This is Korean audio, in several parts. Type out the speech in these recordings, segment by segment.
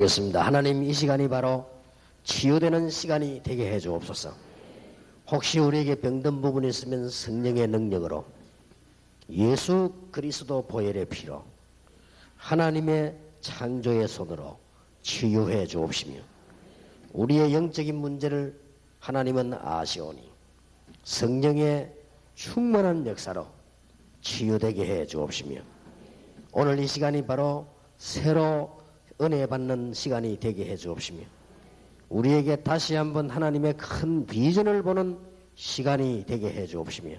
기도하겠습니다. 하나님, 이 시간이 바로 치유되는 시간이 되게 해 주옵소서. 혹시 우리에게 병든 부분이 있으면 성령의 능력으로, 예수 그리스도 보혈의 피로, 하나님의 창조의 손으로 치유해 주옵시며, 우리의 영적인 문제를 하나님은 아시오니 성령의 충만한 역사로 치유되게 해 주옵시며, 오늘 이 시간이 바로 새로 은혜 받는 시간이 되게 해 주옵시며, 우리에게 다시 한번 하나님의 큰 비전을 보는 시간이 되게 해 주옵시며,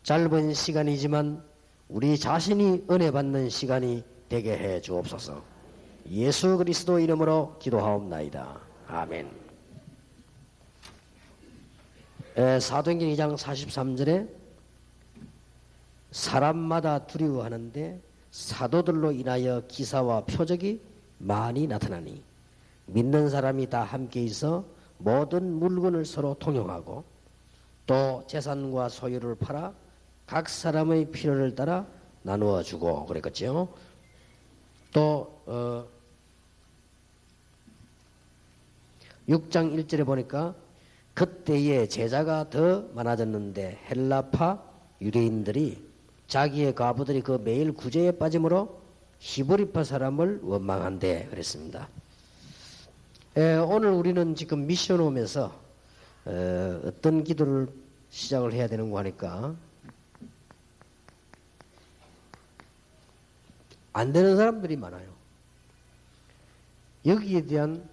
짧은 시간이지만 우리 자신이 은혜 받는 시간이 되게 해 주옵소서. 예수 그리스도 이름으로 기도하옵나이다. 아멘. 사도행전 2장 43절에 사람마다 두려워하는데 사도들로 인하여 기사와 표적이 많이 나타나니 믿는 사람이 다 함께 있어 모든 물건을 서로 통용하고 또 재산과 소유를 팔아 각 사람의 필요를 따라 나누어 주고 그랬겠죠. 또 6장 1절에 보니까 그때에 제자가 더 많아졌는데 헬라파 유대인들이 자기의 과부들이 그 매일 구제에 빠짐으로 히브리파 사람을 원망한대 그랬습니다. 오늘 우리는 지금 미션홈에서 어떤 기도를 시작을 해야 되는 거 하니까 안 되는 사람들이 많아요. 여기에 대한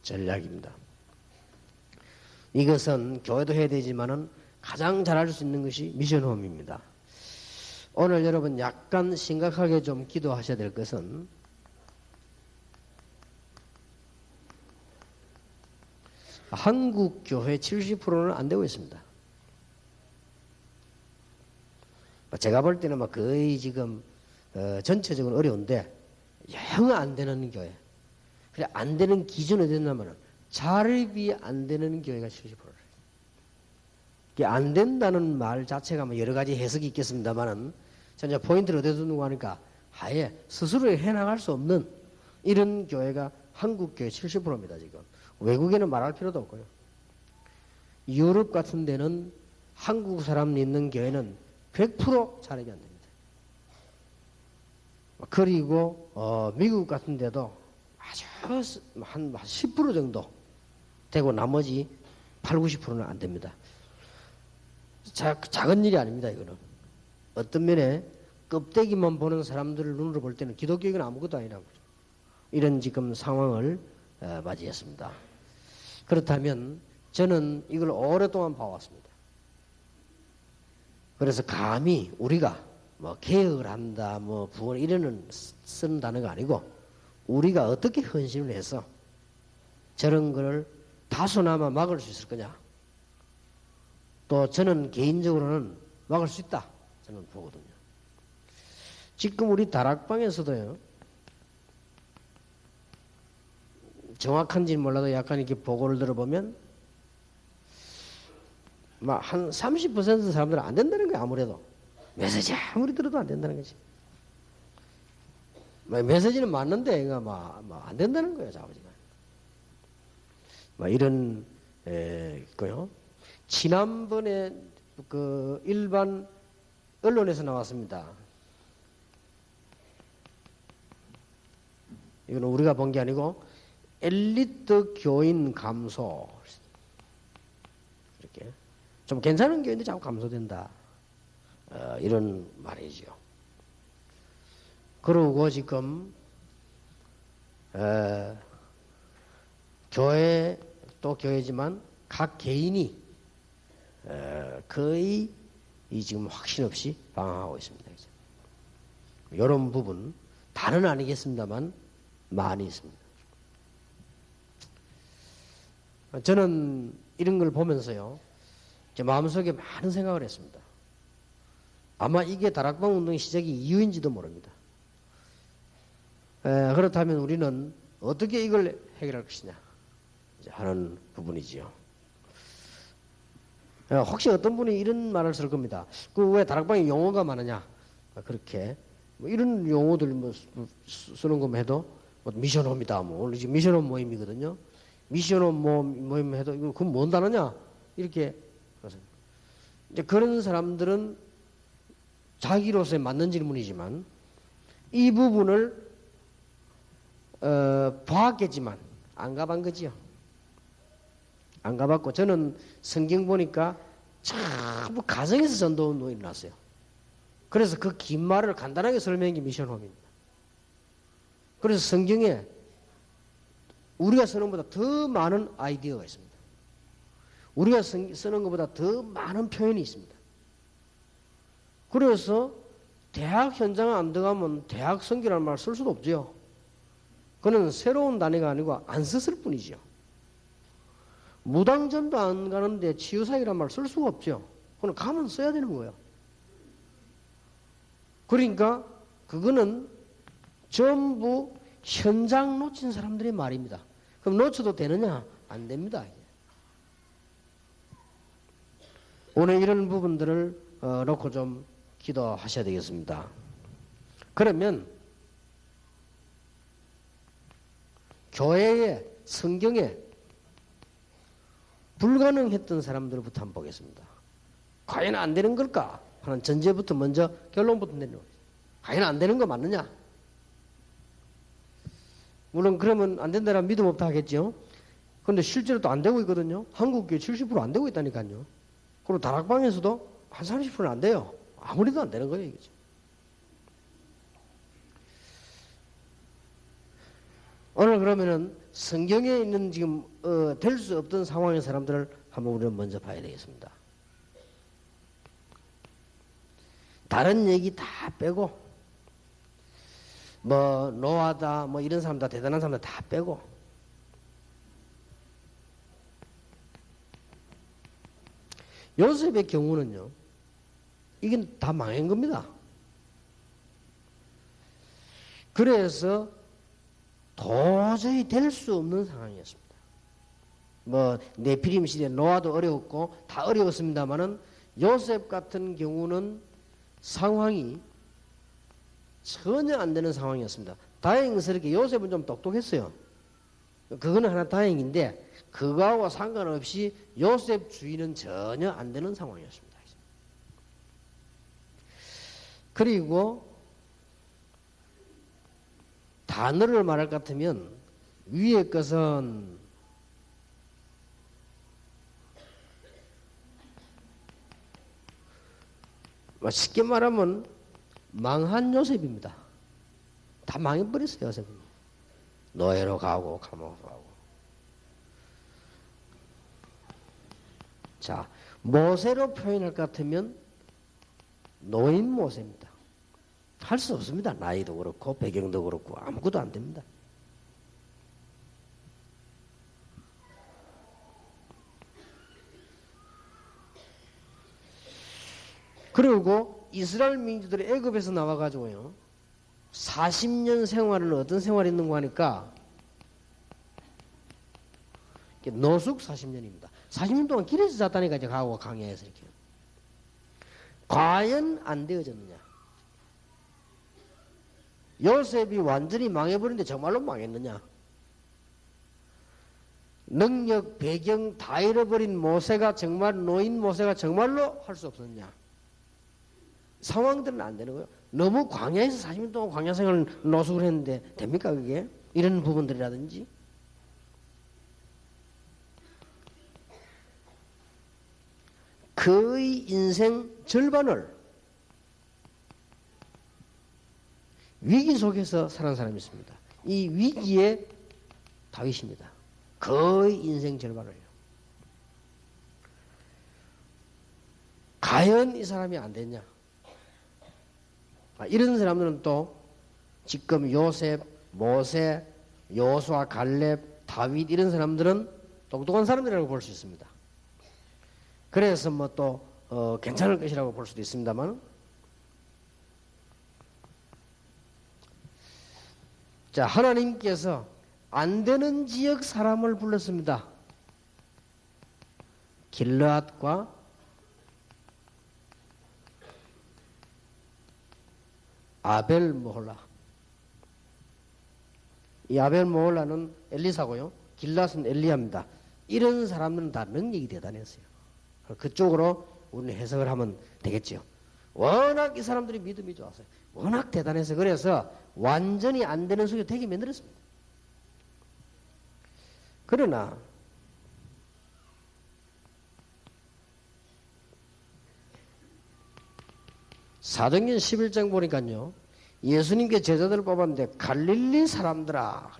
전략입니다. 이것은 교회도 해야 되지만은 가장 잘할 수 있는 것이 미션홈입니다. 오늘 여러분 약간 심각하게 좀 기도하셔야 될 것은 한국 교회 70%는 안 되고 있습니다. 제가 볼 때는 거의 지금 전체적으로 어려운데 영 안 되는 교회. 그래 안 되는 기준이 된다면 자립이 안 되는 교회가 70%래요. 이게 안 된다는 말 자체가 여러 가지 해석이 있겠습니다만은 전혀 포인트를 어디에 두는고 하니까 아예 스스로 해나갈 수 없는 이런 교회가 한국 교회 70%입니다. 지금 외국에는 말할 필요도 없고요. 유럽 같은 데는 한국 사람 있는 교회는 100% 자립이 안 됩니다. 그리고 미국 같은 데도 아주 한 10% 정도 되고 나머지 8, 90%는 안 됩니다. 작은 일이 아닙니다. 이거는 어떤 면에 껍데기만 보는 사람들을 눈으로 볼 때는 기독교는 아무것도 아니라는 거죠. 이런 지금 상황을 맞이했습니다. 그렇다면 저는 이걸 오랫동안 봐왔습니다. 그래서 감히 우리가 개혁을 한다, 부흥 이런 쓰는 단어가 아니고 우리가 어떻게 헌신을 해서 저런 걸 다소나마 막을 수 있을 거냐. 또 저는 개인적으로는 막을 수 있다. 저는 보거든요. 지금 우리 다락방에서도요. 정확한지는 몰라도 약간 이렇게 보고를 들어보면 한 30% 사람들은 안 된다는 거예요. 아무래도. 메시지 아무리 들어도 안 된다는 거지. 메시지는 맞는데 안 된다는 거예요. 아버지가. 이런 있고요. 지난번에 그 일반 언론에서 나왔습니다. 이거는 우리가 본 게 아니고 엘리트 교인 감소. 이렇게 좀 괜찮은 교인들 자꾸 감소된다. 이런 말이죠. 그러고 지금 교회 또 교회지만 각 개인이 거의 지금 확신 없이 방황하고 있습니다. 이런 부분 다는 아니겠습니다만 많이 있습니다. 저는 이런 걸 보면서요, 제 마음속에 많은 생각을 했습니다. 아마 이게 다락방 운동의 시작이 이유인지도 모릅니다. 그렇다면 우리는 어떻게 이걸 해결할 것이냐 하는 부분이지요. 혹시 어떤 분이 이런 말을 쓸 겁니다. 그 왜 다락방에 용어가 많으냐? 그렇게 뭐 이런 용어들 뭐 쓰는 것만 해도 뭐 미션홈이다. 뭐 오늘 지금 미션홈 모임이거든요. 미션홈 모임 해도 이거 그건 뭔 단어냐? 이렇게 이제 그런 사람들은 자기로서에 맞는 질문이지만 이 부분을 봐왔겠지만 안 가본 거지요. 안 가봤고 저는 성경 보니까 전부 가정에서 전도 운동이 일어났어요. 그래서 그 긴 말을 간단하게 설명한 게 미션홈입니다. 그래서 성경에 우리가 쓰는 것보다 더 많은 아이디어가 있습니다. 우리가 쓰는 것보다 더 많은 표현이 있습니다. 그래서 대학 현장에 안 들어가면 대학 선교라는 말 쓸 수도 없죠. 그는 새로운 단어가 아니고 안 썼을 뿐이죠. 무당전도 안 가는데 치유사역이라는 말 쓸 수가 없죠. 그건 가면 써야 되는 거예요. 그러니까 그거는 전부 현장 놓친 사람들의 말입니다. 그럼 놓쳐도 되느냐? 안 됩니다. 오늘 이런 부분들을 놓고 좀 기도하셔야 되겠습니다. 그러면 교회에 성경에 불가능했던 사람들부터 한번 보겠습니다. 과연 안 되는 걸까? 하는 전제부터 먼저 결론부터 내려놓습니다. 과연 안 되는 거 맞느냐? 물론 그러면 안 된다라면 믿음 없다 하겠죠. 그런데 실제로 또 안 되고 있거든요. 한국교회 70% 안 되고 있다니까요. 그리고 다락방에서도 한 30%는 안 돼요. 아무리도 안 되는 거예요. 이거죠. 오늘 그러면은 성경에 있는 지금 될 수 없던 상황의 사람들을 한번 우리는 먼저 봐야 되겠습니다. 다른 얘기 다 빼고 뭐 노아다 뭐 이런 사람들 대단한 사람들 다 빼고 요셉의 경우는요. 이게 다 망한 겁니다. 그래서 도저히 될 수 없는 상황이었습니다. 뭐 네피림 시대 노아도 어려웠고 다 어려웠습니다만은 요셉 같은 경우는 상황이 전혀 안 되는 상황이었습니다. 다행스럽게 요셉은 좀 똑똑했어요. 그거는 하나 다행인데 그거하고 상관없이 요셉 주의는 전혀 안 되는 상황이었습니다. 그리고 단어를 말할 것 같으면 위의 것은 쉽게 말하면 망한 요셉입니다. 다 망해버렸어요. 요셉은. 노예로 가고 감옥으로 가고. 자, 모세로 표현할 것 같으면 노인 모세입니다. 할 수 없습니다. 나이도 그렇고 배경도 그렇고 아무것도 안 됩니다. 그리고 이스라엘 민족들이 애굽에서 나와가지고요 40년 생활은 어떤 생활이 있는가 하니까 노숙 40년입니다. 40년 동안 길에서 잤다니까 이제 가고 강야에서 이렇게. 과연 안 되어졌느냐? 요셉이 완전히 망해버렸는데 정말로 망했느냐? 능력, 배경 다 잃어버린 모세가 정말 노인 모세가 정말로 할 수 없었냐? 상황들은 안 되는 거예요. 너무 광야에서 40년 동안 광야 생활을 노숙을 했는데 됩니까 그게? 이런 부분들이라든지 거의 인생 절반을 위기 속에서 살아온 사람이 있습니다. 이 위기에 다윗입니다. 거의 인생 절반을요. 과연 이 사람이 안 됐냐? 이런 사람들은 또 지금 요셉, 모세, 여호수아, 갈렙, 다윗 이런 사람들은 똑똑한 사람들이라고 볼 수 있습니다. 그래서 뭐 또 괜찮을 것이라고 볼 수도 있습니다만 자 하나님께서 안 되는 지역 사람을 불렀습니다. 길르앗과 아벨 모홀라. 이 아벨 모홀라는 엘리사고요. 길랏은 엘리야입니다. 이런 사람들은 다 능력이 대단했어요. 그쪽으로 우리는 해석을 하면 되겠죠. 워낙 이 사람들이 믿음이 좋았어요. 워낙 대단해서 그래서 완전히 안 되는 속에 되게 만들었습니다. 그러나 사도행전 11장 보니까요. 예수님께 제자들을 뽑았는데 갈릴리 사람들아.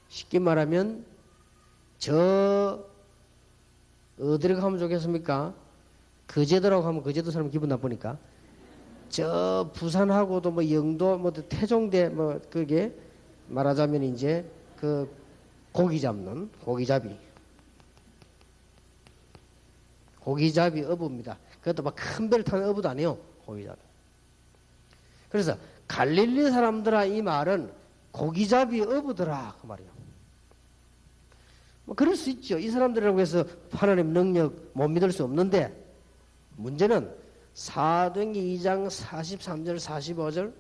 쉽게 말하면 저 어디로 가면 좋겠습니까? 거제도라고 하면 거제도 사람 기분 나쁘니까 저 부산하고도 뭐 영도 뭐 태종대 뭐 그게 말하자면 이제 그 고기 잡는 고기잡이 어부입니다. 그것도 막 큰 배를 타는 어부도 아니에요. 고기잡이. 그래서 갈릴리 사람들아 이 말은 고기잡이 어부더라 그 말이에요. 뭐 그럴 수 있죠. 이 사람들이라고 해서 하나님 능력 못 믿을 수 없는데 문제는 사도행전 2장 43절 45절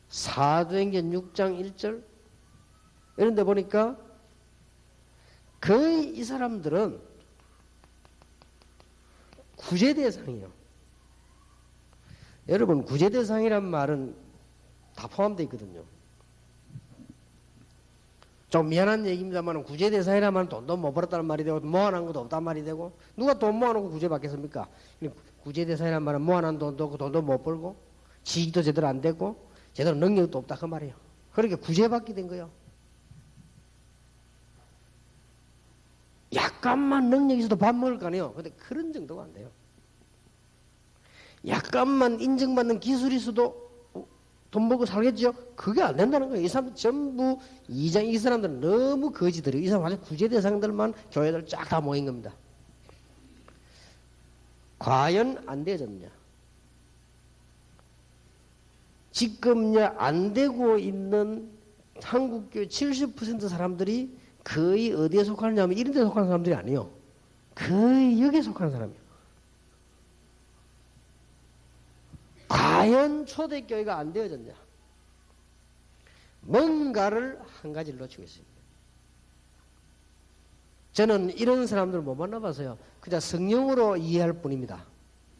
사도행전 6장 1절 이런 데 보니까 거의 이 사람들은 구제 대상이에요. 여러분 구제 대상이란 말은 다 포함되어 있거든요. 좀 미안한 얘기입니다만 구제 대상이란 말은 돈도 못 벌었다는 말이 되고 모아놓은 것도 없단 말이 되고 누가 돈 모아놓고 구제 받겠습니까? 구제 대상이란 말은 모아놓은 돈도 없고 돈도 못 벌고 지식도 제대로 안 되고 제대로 능력도 없다 그 말이에요. 그러니까 구제받게 된 거예요. 약간만 능력이 있어도 밥 먹을 거 아니에요. 근데 그런 정도가 안 돼요. 약간만 인정받는 기술이 있어도 돈 벌고 살겠죠? 그게 안 된다는 거예요. 이 사람들 전부 이 사람들은 너무 거지들이에요. 이 사람 완전 구제 대상들만 교회들 쫙 다 모인 겁니다. 과연 안 되졌냐? 지금 안 되고 있는 한국교회 70% 사람들이 거의 어디에 속하느냐면 이런 데 속하는 사람들이 아니에요. 거의 여기에 속하는 사람이에요. 과연 초대교회가 안 되어졌냐? 뭔가를 한 가지를 놓치고 있습니다. 저는 이런 사람들을 못 만나봐서요. 그냥 성령으로 이해할 뿐입니다.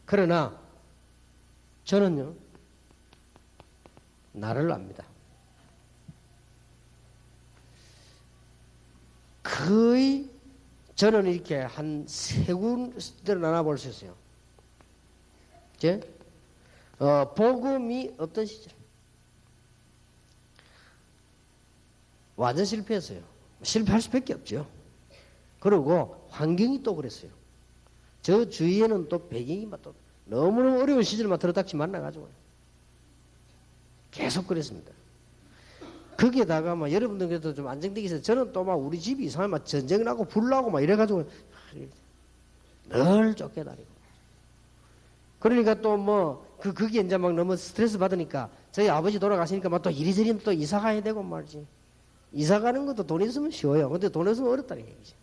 그러나 저는요. 나를 압니다. 거의 저는 이렇게 한 세 군데를 나눠볼 수 있어요. 이제 복음이 없던 시절 완전 실패했어요. 실패할 수밖에 없죠. 그리고 환경이 또 그랬어요. 저 주위에는 또 배경이 또 너무너무 어려운 시절만 들어닥치 만나가지고 계속 그랬습니다. 거기에다가 막 여러분들께도 좀 안정되기 위해서 저는 또 막 우리 집이 이상하게 막 전쟁 나고 불 나고 막 이래가지고 늘 쫓겨다니고. 그러니까 또 뭐 거기에 이제 막 너무 스트레스 받으니까 저희 아버지 돌아가시니까 막 또 이리저리 또 이사 가야 되고 말이지. 이사 가는 것도 돈 있으면 쉬워요. 근데 돈 없으면 어렵다는 얘기지.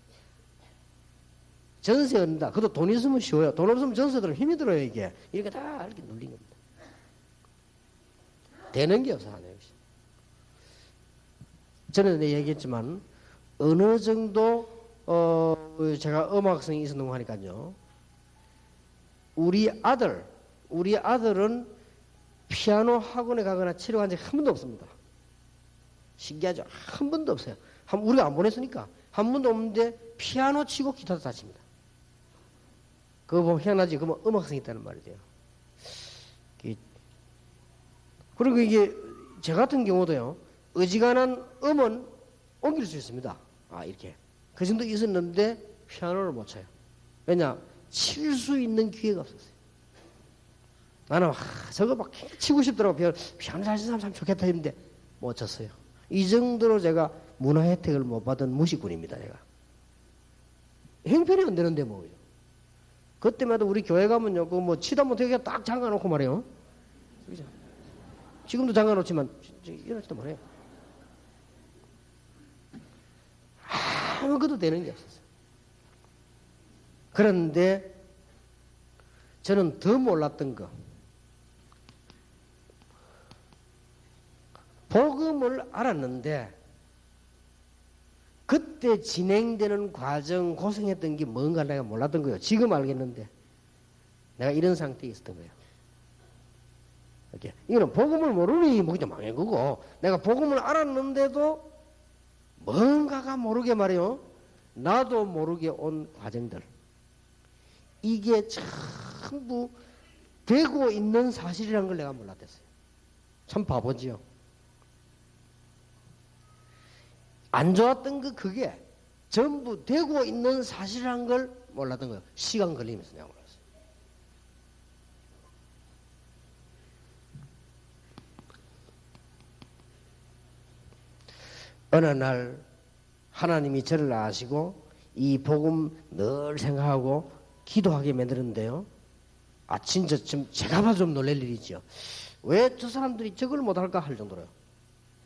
전세 얻는다. 그것도 돈 있으면 쉬워요. 돈 없으면 전세 들어 힘이 들어요 이게. 이렇게 다 이렇게 눌린 겁니다. 되는 게 없어 하네요. 저는 얘기했지만 어느 정도 제가 음악성이 있었는 거 하니까요. 우리 아들은 피아노 학원에 가거나 치료한 적이 한 번도 없습니다. 신기하죠? 한 번도 없어요. 우리가 안 보냈으니까 한 번도 없는데 피아노 치고 기타도 다 칩니다. 그거 보면 희한하지. 그러면 음악성이 있다는 말이 돼요. 그리고 이게 저 같은 경우도요. 어지간한 음은 옮길 수 있습니다. 이렇게. 그 정도 있었는데 피아노를 못 쳐요. 왜냐? 칠 수 있는 기회가 없었어요. 나는 저거 막 치고 싶더라고. 피아노 잘 치는 사람 참 좋겠다 했는데 못 쳤어요. 이 정도로 제가 문화 혜택을 못 받은 무식군입니다. 제가. 형편이 안 되는데 뭐. 그때마다 우리 교회 가면요. 뭐 치다 못해 딱 잠가놓고 말이에요. 그죠? 지금도 잠가놓지만 이러지도 못해요. 아무것도 되는 게 없었어요. 그런데 저는 더 몰랐던 거. 복음을 알았는데 그때 진행되는 과정 고생했던 게 뭔가 내가 몰랐던 거예요. 지금 알겠는데 내가 이런 상태에 있었던 거예요. 이렇게. 이거는 복음을 모르니 뭐지 망한 거고 내가 복음을 알았는데도 뭔가가 모르게 말이요. 나도 모르게 온 과정들. 이게 전부 되고 있는 사실이라는 걸 내가 몰랐댔어요. 참 바보지요. 안 좋았던 그게 전부 되고 있는 사실이라는 걸 몰랐던 거예요. 시간 걸리면서 내가 몰랐어요. 어느 날 하나님이 저를 아시고 이 복음 늘 생각하고 기도하게 만드는데요. 아 진짜 좀 제가 봐도 좀 놀랄 일이죠. 왜 저 사람들이 저걸 못할까 할 정도로요.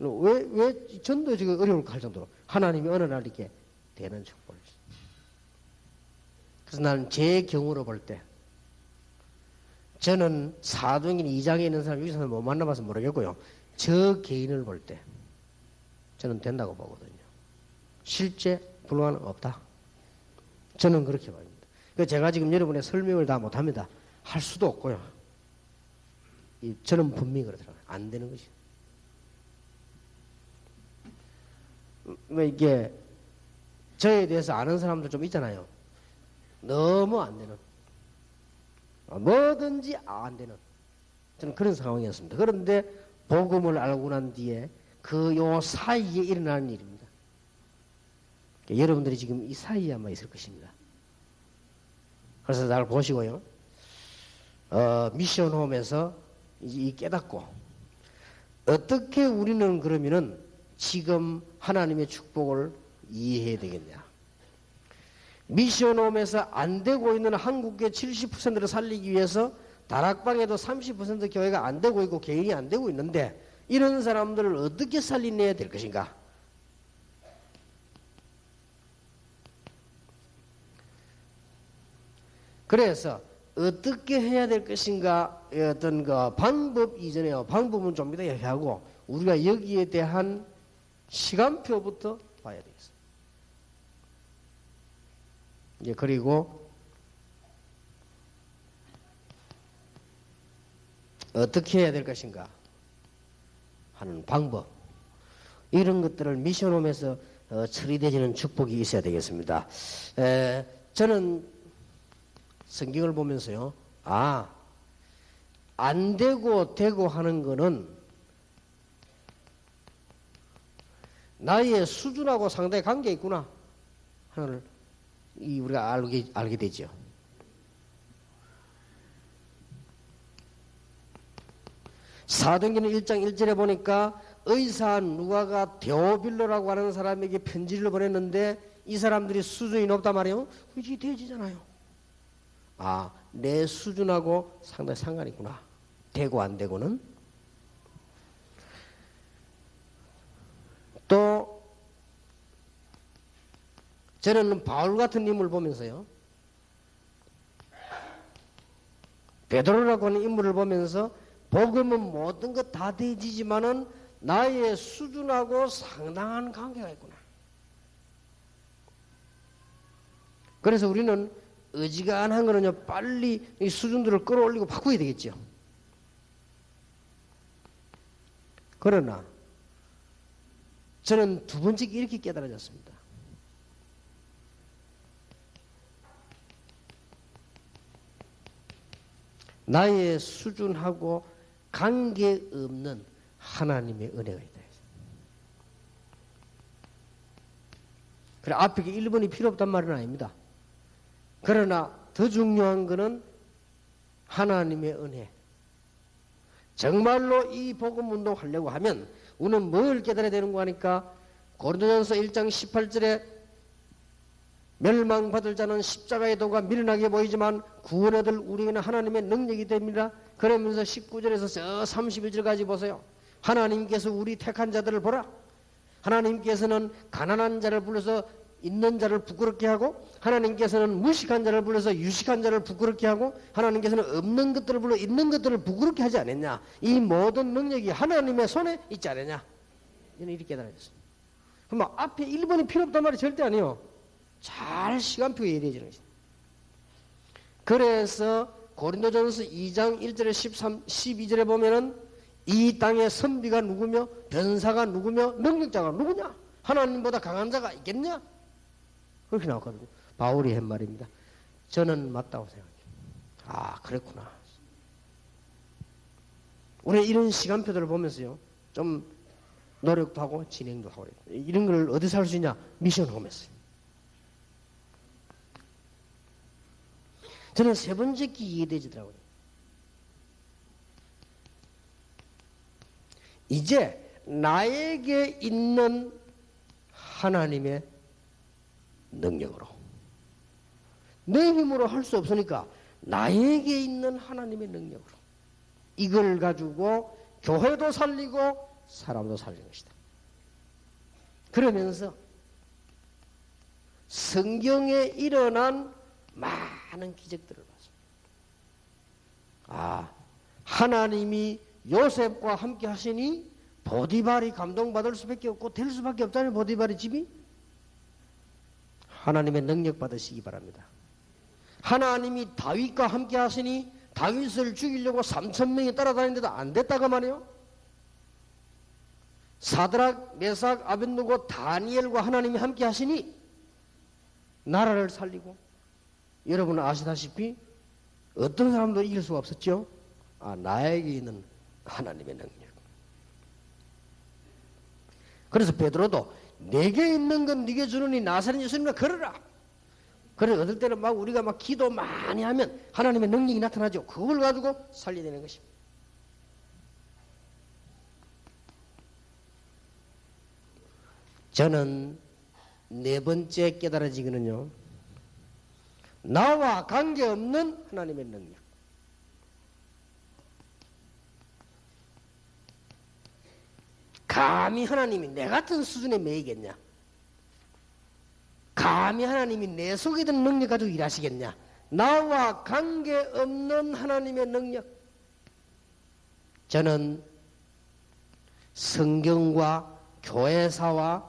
왜 전도 지금 어려울까 할 정도로 하나님이 어느 날 이렇게 되는 축복을 주셨어요. 그래서 나는 제 경우로 볼 때 저는 사도행전 2장에 있는 사람 여기서는 못 만나봐서 모르겠고요. 저 개인을 볼 때 저는 된다고 보거든요. 실제 불가능 없다. 저는 그렇게 봅니다. 제가 지금 여러분의 설명을 다 못합니다. 할 수도 없고요. 저는 분명히 그러더라고요. 안 되는 것이요. 이게 저에 대해서 아는 사람들 좀 있잖아요. 너무 안 되는. 뭐든지 안 되는. 저는 그런 상황이었습니다. 그런데 복음을 알고 난 뒤에 그 요 사이에 일어나는 일입니다. 여러분들이 지금 이 사이에 아마 있을 것입니다. 그래서 날 보시고요. 미션홈에서 이 깨닫고 어떻게 우리는 그러면은 지금 하나님의 축복을 이해해야 되겠냐. 미션홈에서 안 되고 있는 한국의 70%를 살리기 위해서 다락방에도 30% 교회가 안 되고 있고 개인이 안 되고 있는데 이런 사람들을 어떻게 살려내야 될 것인가? 그래서 어떻게 해야 될 것인가 어떤 그 방법 이전에요. 방법은 좀 이따 얘기하고 우리가 여기에 대한 시간표부터 봐야 되겠어요. 이제 그리고 어떻게 해야 될 것인가 하는 방법 이런 것들을 미션홈에서 처리되지는 축복이 있어야 되겠습니다. 저는 성경을 보면서요. 안 되고 되고 하는 거는 나의 수준하고 상당히 관계 있구나 하는 우리가 알게 되죠. 사도행전 1장 1절에 보니까 의사 누가가 데오빌로라고 하는 사람에게 편지를 보냈는데 이 사람들이 수준이 높단 말이에요. 이게 돼지잖아요. 내 수준하고 상당히 상관이 있구나. 되고 안 되고는. 또 저는 바울 같은 인물을 보면서요. 베드로라고 하는 인물을 보면서 복음은 모든 것 다 되지만은 나의 수준하고 상당한 관계가 있구나. 그래서 우리는 어지간한 거는요, 빨리 이 수준들을 끌어올리고 바꾸어야 되겠죠. 그러나 저는 두 번째 이렇게 깨달아졌습니다. 나의 수준하고 관계없는 하나님의 은혜가 있다. 그래, 앞에 1번이 필요 없단 말은 아닙니다. 그러나 더 중요한 것은 하나님의 은혜. 정말로 이 복음 운동하려고 하면 우리는 뭘 깨달아야 되는 거 하니까 고린도전서 1장 18절에 멸망받을 자는 십자가의 도가 미련하게 보이지만 구원 얻을 우리에게는 하나님의 능력이 됩니다. 그러면서 19절에서 저 31절까지 보세요. 하나님께서 우리 택한 자들을 보라. 하나님께서는 가난한 자를 불러서 있는 자를 부끄럽게 하고 하나님께서는 무식한 자를 불러서 유식한 자를 부끄럽게 하고 하나님께서는 없는 것들을 불러 있는 것들을 부끄럽게 하지 않았냐. 이 모든 능력이 하나님의 손에 있지 않느냐. 이는 이렇게 깨달아졌습니다. 그럼 앞에 1번이 필요 없단 말이 절대 아니에요. 잘 시간표가 이해되어지는 것이다. 그래서 고린도전서 2장 1절에 12절에 보면은 이 땅의 선비가 누구며 변사가 누구며 능력자가 누구냐? 하나님보다 강한 자가 있겠냐? 그렇게 나왔거든요. 바울이 한 말입니다. 저는 맞다고 생각해요. 아, 그랬구나. 우리 이런 시간표들을 보면서요, 좀 노력도 하고 진행도 하고 그래요. 이런 걸 어디서 할 수 있냐? 미션 홈에서요. 저는 세 번째 기 이해되지더라고요. 이제 나에게 있는 하나님의 능력으로, 내 힘으로 할 수 없으니까 나에게 있는 하나님의 능력으로 이걸 가지고 교회도 살리고 사람도 살리는 것이다. 그러면서 성경에 일어난 많은 기적들을 봤습니다. 아, 하나님이 요셉과 함께 하시니 보디발이 감동받을 수밖에 없고 될 수밖에 없잖아요. 보디발의 집이. 하나님의 능력 받으시기 바랍니다. 하나님이 다윗과 함께 하시니 다윗을 죽이려고 3,000명이 따라다니는데도 안 됐다고 말이에요. 사드락, 메삭, 아벳느고, 다니엘과 하나님이 함께 하시니 나라를 살리고, 여러분은 아시다시피 어떤 사람도 이길 수가 없었죠. 아, 나에게 있는 하나님의 능력. 그래서 베드로도 내게 있는 건 네게 주느니 나사렛 예수님과 걸어라. 그래, 어떨 때는 막 우리가 막 기도 많이 하면 하나님의 능력이 나타나죠. 그걸 가지고 살려야 되는 것입니다. 저는 네 번째 깨달아지기는요, 나와 관계없는 하나님의 능력. 감히 하나님이 내 같은 수준에 매이겠냐? 감히 하나님이 내 속에 있는 능력 가지고 일하시겠냐? 나와 관계없는 하나님의 능력. 저는 성경과 교회사와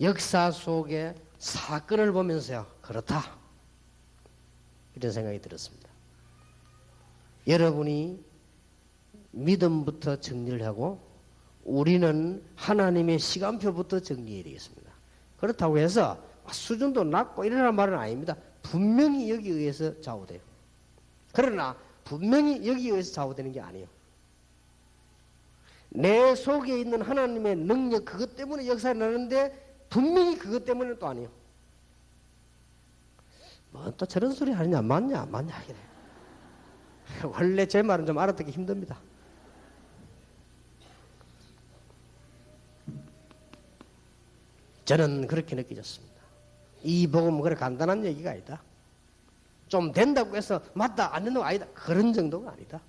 역사 속의 사건을 보면서요, 그렇다, 이런 생각이 들었습니다. 여러분이 믿음부터 정리를 하고 우리는 하나님의 시간표부터 정리해야 되겠습니다. 그렇다고 해서 수준도 낮고 이러라는 말은 아닙니다. 분명히 여기에 의해서 좌우돼요. 그러나 분명히 여기에 의해서 좌우되는 게 아니에요. 내 속에 있는 하나님의 능력, 그것 때문에 역사가 나는데 분명히 그것 때문에는 또 아니에요. 뭐 또 저런 소리 하느냐, 맞냐 안 맞냐 하게 돼요. 원래 제 말은 좀 알아듣기 힘듭니다. 저는 그렇게 느껴졌습니다. 이 복음은 그래 간단한 얘기가 아니다. 좀 된다고 해서 맞다 안 된다고 아니다, 그런 정도가 아니다.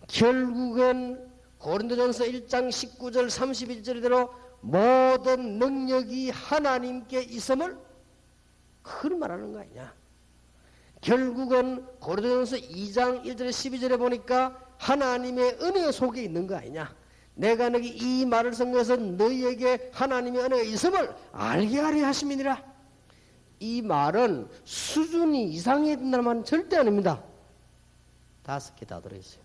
결국은 고린도전서 1장 19절 31절대로 모든 능력이 하나님께 있음을, 그걸 말하는 거 아니냐. 결국은 고린도전서 2장 1절에 12절에 보니까 하나님의 은혜 속에 있는 거 아니냐. 내가 너희 이 말을 쓴 것은 너희에게 하나님의 은혜가 있음을 알게 하려 하심이니라. 이 말은 수준이 이상해야 된다는 말은 절대 아닙니다. 5개 다 들어있어요.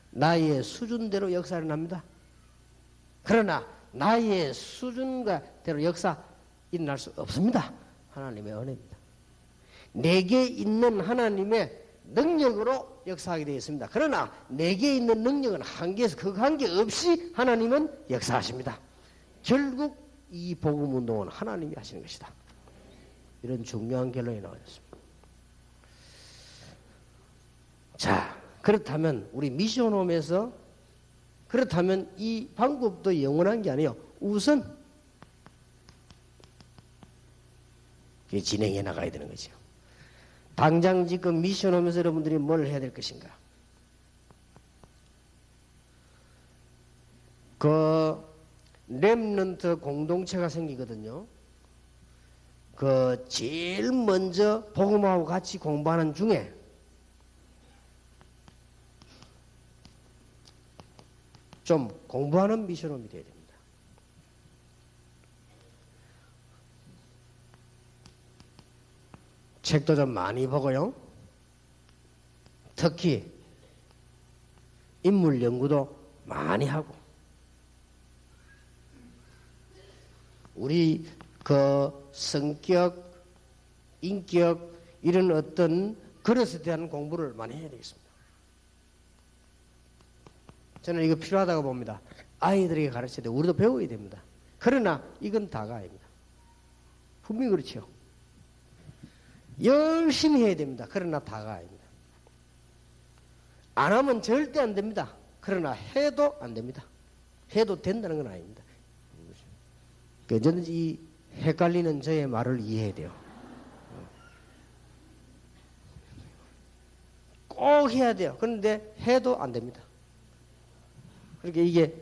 나의 수준대로 역사를 납니다. 그러나 나의 수준대로 역사 일어날 수 없습니다. 하나님의 은혜입니다. 내게 있는 하나님의 능력으로 역사하게 되어 있습니다. 그러나 내게 있는 능력은 한계에서 그 한계 없이 하나님은 역사하십니다. 결국 이 복음운동은 하나님이 하시는 것이다. 이런 중요한 결론이 나왔습니다. 자, 그렇다면 우리 미션홈에서 그렇다면 이 방법도 영원한 게 아니에요. 우선 진행해 나가야 되는 거죠. 당장 지금 미션홈에서 여러분들이 뭘 해야 될 것인가? 그 렘넌트 공동체가 생기거든요. 그 제일 먼저 복음하고 같이 공부하는 중에 좀 공부하는 미션홈이 되어야 됩니다. 책도 좀 많이 보고요. 특히 인물 연구도 많이 하고 우리 그 성격, 인격 이런 어떤 그릇에 대한 공부를 많이 해야 되겠습니다. 저는 이거 필요하다고 봅니다. 아이들에게 가르쳐야 돼. 우리도 배워야 됩니다. 그러나 이건 다가 아닙니다. 분명히 그렇죠. 열심히 해야 됩니다. 그러나 다가 아닙니다. 안 하면 절대 안 됩니다. 그러나 해도 안 됩니다. 해도 된다는 건 아닙니다. 언제든지 이 헷갈리는 저의 말을 이해해야 돼요. 꼭 해야 돼요. 그런데 해도 안 됩니다. 그러니까 이게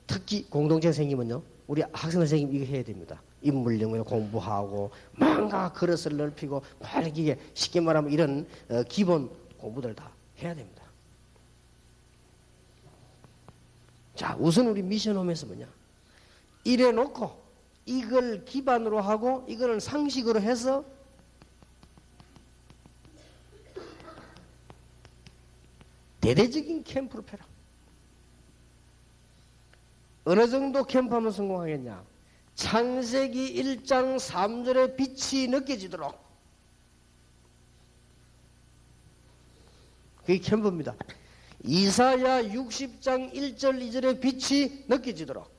특히 공동체 생기면요. 우리 학생들 생기면 이거 해야 됩니다. 인물 연구 공부하고 뭔가 그릇을 넓히고 이게 쉽게 말하면 이런 기본 공부들 다 해야 됩니다. 자, 우선 우리 미션홈에서 뭐냐? 이래 놓고 이걸 기반으로 하고 이거는 상식으로 해서 대대적인 캠프를 펴라. 어느 정도 캠프하면 성공하겠냐? 창세기 1장 3절의 빛이 느껴지도록. 그게 캠프입니다. 이사야 60장 1절 2절의 빛이 느껴지도록.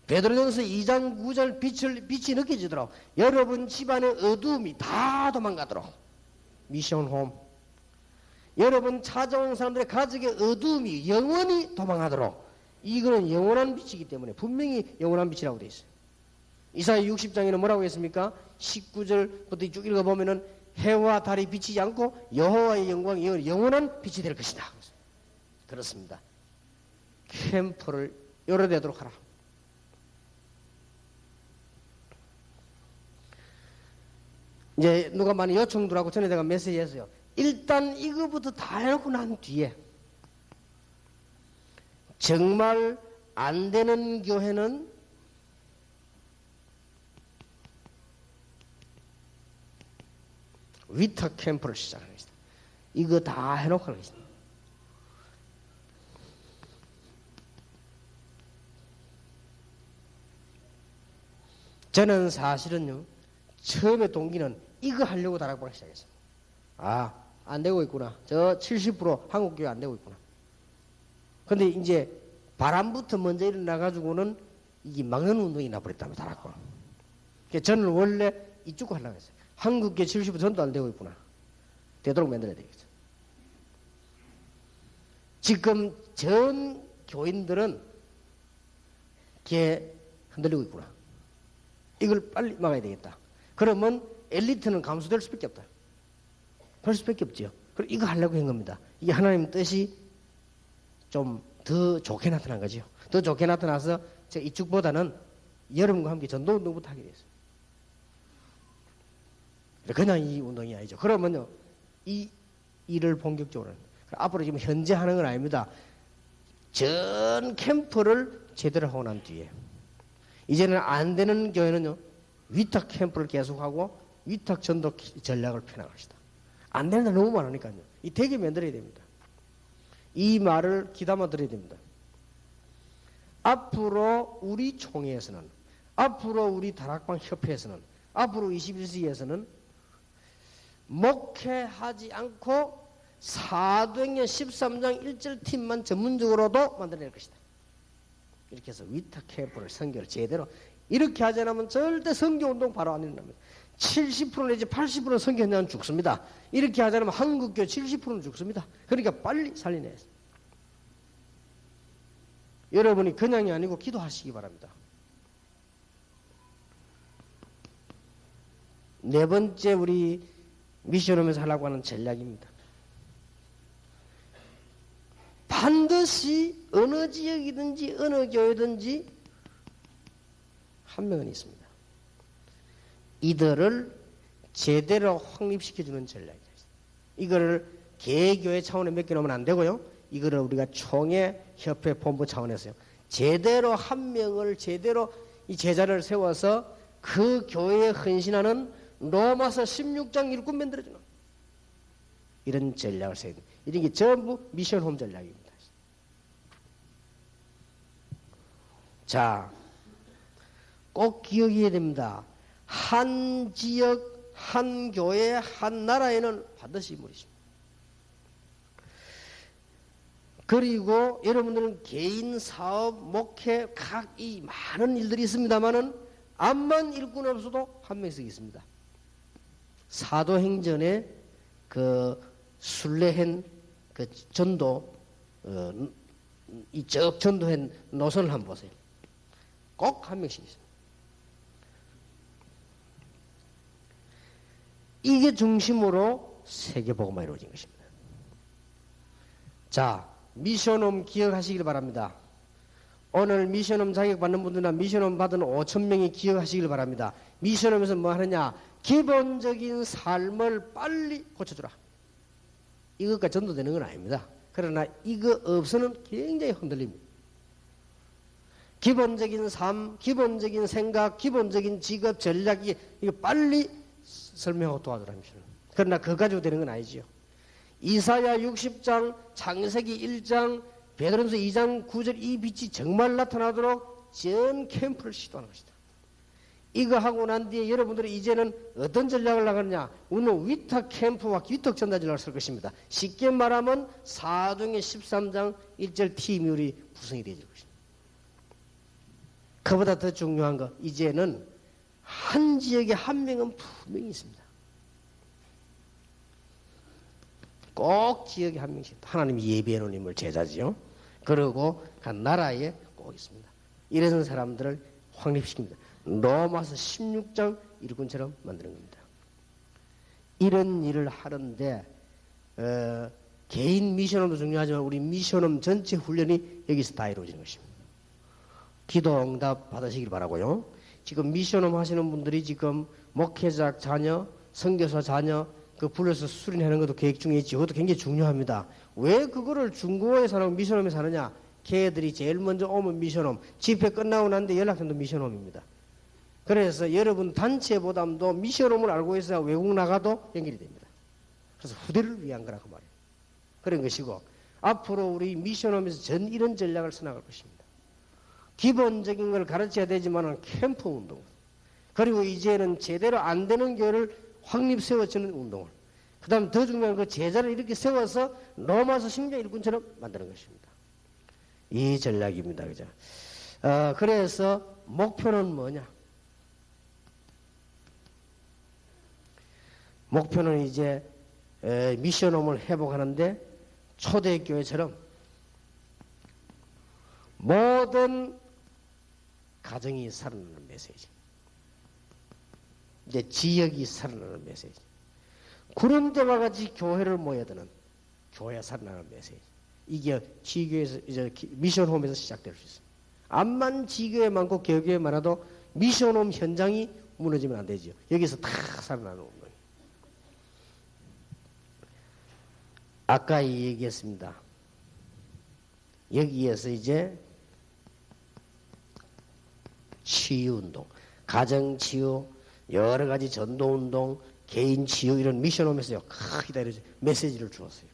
베드로전서 2장 9절 빛이 느껴지도록. 여러분 집안의 어두움이 다 도망가도록. 미션홈. 여러분 찾아온 사람들의 가족의 어두움이 영원히 도망하도록. 이거는 영원한 빛이기 때문에 분명히 영원한 빛이라고 되어 있어요. 이사야 60장에는 뭐라고 했습니까? 19절부터 쭉 읽어보면은 해와 달이 비치지 않고 여호와의 영광이 영원한 빛이 될 것이다. 그렇습니다. 캠프를 열어대도록 하라. 이제 누가 많이 요청들하고 전에 내가 메시지 했어요. 일단 이거부터 다 해놓고 난 뒤에 정말 안 되는 교회는 위탁 캠프를 시작하는 것이다. 이거 다 해놓고 하는 것이다. 저는 사실은요, 처음에 동기는 이거 하려고 다락방을 시작했어요. 아, 안 되고 있구나. 저 70% 한국교회 안 되고 있구나. 근데 이제 바람부터 먼저 일어나가지고는 이게 막는 운동이 나버렸다면 다락방. 저는 원래 이쪽 하려고 했어요. 한국교회 70% 전도 안 되고 있구나. 되도록 만들어야 되겠죠. 지금 전 교인들은 걔 흔들리고 있구나. 이걸 빨리 막아야 되겠다. 그러면 엘리트는 감소될 수밖에 없다. 그럴 수밖에 없죠. 그리고 이거 하려고 한 겁니다. 이게 하나님 뜻이 좀 더 좋게 나타난 거죠. 더 좋게 나타나서 제가 이쪽보다는 여러분과 함께 전도운동부터 하게 됐어요. 그냥 이 운동이 아니죠. 그러면요, 이 일을 본격적으로 앞으로 지금 현재 하는 건 아닙니다. 전 캠프를 제대로 하고 난 뒤에 이제는 안 되는 교회는요, 위탁 캠프를 계속하고 위탁 전도 전략을 펴나갈 것이다. 안 되는 데 너무 많으니까요. 이 되게 만들어야 됩니다. 이 말을 귀담아 들어야 됩니다. 앞으로 우리 총회에서는, 앞으로 우리 다락방 협회에서는, 앞으로 21세기에서는 목회하지 않고 사도행전 13장 1절 팀만 전문적으로도 만들어낼 것이다. 이렇게 해서 위탁 캠프를 선교를 제대로 이렇게 하지 않으면 절대 선교운동 바로 안 일어납니다. 70% 내지 80% 선교 현장은 죽습니다. 이렇게 하지 않으면 한국교 70%는 죽습니다. 그러니까 빨리 살려내야 해요. 여러분이 그냥이 아니고 기도하시기 바랍니다. 네 번째 우리 미션홈에서 하려고 하는 전략입니다. 반드시 어느 지역이든지 어느 교회든지 한 명은 있습니다. 이들을 제대로 확립시켜주는 전략이다. 이거를 개교회 차원에 맡겨놓으면 안 되고요. 이거를 우리가 총회 협회 본부 차원에서요. 제대로 한 명을 제대로 이 제자를 세워서 그 교회에 헌신하는 로마서 16장 일꾼 만들어주는 이런 전략을 세워야 됩니다. 이런 게 전부 미션홈 전략입니다. 자, 꼭 기억해야 됩니다. 한 지역, 한 교회, 한 나라에는 반드시 인물이 있습니다. 그리고 여러분들은 개인 사업, 목회, 각 이 많은 일들이 있습니다만은 암만 일꾼 없어도 한 명씩 있습니다. 사도행전에 그 순례한 그 전도 이적 전도한 노선을 한번 보세요. 꼭 한 명씩 있습니다. 이게 중심으로 세계복음화가 이루어진 것입니다. 자, 미션홈 기억하시길 바랍니다. 오늘 미션홈 자격받는 분들이나 미션홈 받은 5,000명이 기억하시길 바랍니다. 미션홈에서 뭐 하느냐? 기본적인 삶을 빨리 고쳐주라. 이것과 전도되는 건 아닙니다. 그러나 이거 없으면 굉장히 흔들립니다. 기본적인 삶, 기본적인 생각, 기본적인 직업, 전략이 이거 빨리 설명하고 도와주라. 그러나 그거 가지고 되는 건 아니지요. 이사야 60장, 창세기 1장, 베드로전서 2장 9절 이 빛이 정말 나타나도록 전 캠프를 시도하는 것이다. 이거 하고 난 뒤에 여러분들이 이제는 어떤 전략을 나가느냐? 우리는 위탁 캠프와 위탁 전달 전략을 쓸 것입니다. 쉽게 말하면 사도행전 13장 1절 팀이 구성이 되어질 것입니다. 그보다 더 중요한 거 이제는 한 지역에 한 명은 분명히 있습니다. 꼭 지역에 한 명씩 하나님이 예비해 놓은 인물 제자지요. 그리고 각 나라에 꼭 있습니다. 이런 사람들을 확립시킵니다. 로마서 16장 일꾼처럼 만드는 겁니다. 이런 일을 하는데 개인 미션홈도 중요하지만 우리 미션홈 전체 훈련이 여기서 다 이루어지는 것입니다. 기도 응답 받으시길 바라고요. 지금 미션홈 하시는 분들이 지금 목회자 자녀, 선교사 자녀 그 불러서 수련하는 것도 계획 중에 있지. 그것도 굉장히 중요합니다. 왜 그거를 중고에 사는 미션홈에 사느냐? 걔들이 제일 먼저 오면 미션홈, 집회 끝나고 난데 연락선도 미션홈입니다. 그래서 여러분 단체 보담도 미션홈을 알고 있어야 외국 나가도 연결이 됩니다. 그래서 후대를 위한 거라고 말이에요. 그런 것이고 앞으로 우리 미션홈에서 전 이런 전략을 써나갈 것입니다. 기본적인 걸 가르쳐야 되지만 캠프 운동, 그리고 이제는 제대로 안 되는 교회를 확립 세워지는 운동을, 그 다음 더 중요한 그 제자를 이렇게 세워서 로마서 16장 일꾼처럼 만드는 것입니다. 이 전략입니다. 그죠? 그래서 목표는 뭐냐? 목표는 이제 미션홈을 회복하는데 초대교회처럼 모든 가정이 살아나는 메시지, 이제 지역이 살아나는 메시지, 그런 데와 같이 교회를 모여야 되는 교회가 살아나는 메시지, 이게 지교에서 이제 미션홈에서 시작될 수 있습니다. 암만 지교에 많고 개교에 많아도 미션홈 현장이 무너지면 안 되죠. 여기서 다 살아나는 운동이. 아까 얘기했습니다. 여기에서 이제 치유운동, 가정치유, 여러 가지 전도운동, 개인치유 이런 미션홈에서 크게 이렇게 메시지를 주었어요.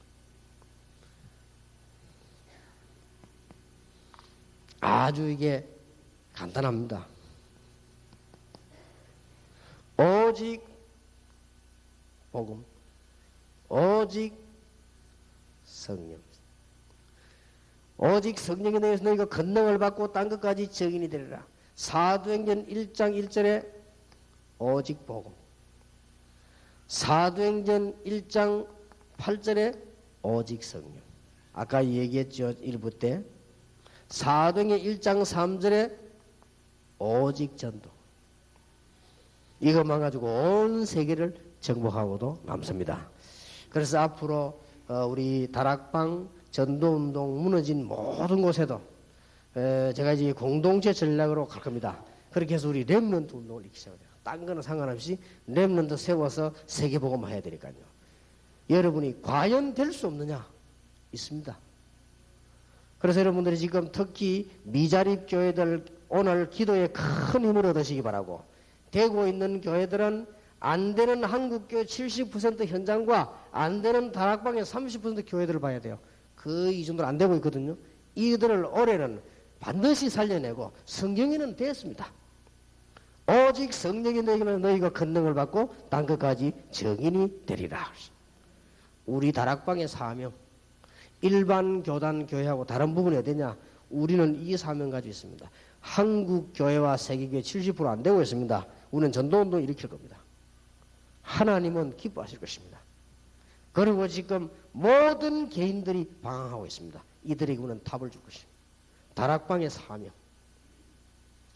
아주 이게 간단합니다. 오직 복음, 오직 성령, 오직 성령에 대해서 너희가 권능을 받고 딴 것까지 증인이 되리라. 사도행전 1장 1절에 오직 복음, 사도행전 1장 8절에 오직 성령, 아까 얘기했죠. 일부 때 사도행전 1장 3절에 오직 전도, 이것만 가지고 온 세계를 정복하고도 남습니다. 그래서 앞으로 우리 다락방 전도운동 무너진 모든 곳에도 제가 이제 공동체 전략으로 갈 겁니다. 그렇게 해서 우리 렘넌트 운동을 일으키셔야 돼요. 딴 거는 상관없이 렘넌트 세워서 세계복음화 해야 되니까요. 여러분이 과연 될 수 없느냐? 있습니다. 그래서 여러분들이 지금 특히 미자립 교회들 오늘 기도에 큰 힘을 얻으시기 바라고, 되고 있는 교회들은 안 되는 한국교회 70% 현장과 안 되는 다락방의 30% 교회들을 봐야 돼요. 그 이 정도는 안 되고 있거든요. 이들을 올해는 반드시 살려내고 성경에는 됐습니다. 오직 성령이 너희가 너희가 권능을 받고 땅 끝까지 증인이 되리라. 우리 다락방의 사명, 일반 교단 교회하고 다른 부분이 어디냐? 우리는 이 사명 가지고 있습니다. 한국 교회와 세계 교회 70% 안 되고 있습니다. 우리는 전도운동 일으킬 겁니다. 하나님은 기뻐하실 것입니다. 그리고 지금 모든 개인들이 방황하고 있습니다. 이들에게 우리는 답을 줄 것입니다. 다락방의 사명.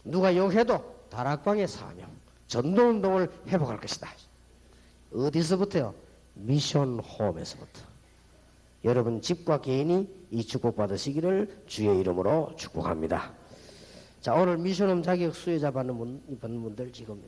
누가 욕해도 다락방의 사명. 전도운동을 회복할 것이다. 어디서부터요? 미션 홈에서부터. 여러분 집과 개인이 이 축복받으시기를 주의 이름으로 축복합니다. 자, 오늘 미션홈 자격 수혜자 받는 분들 지금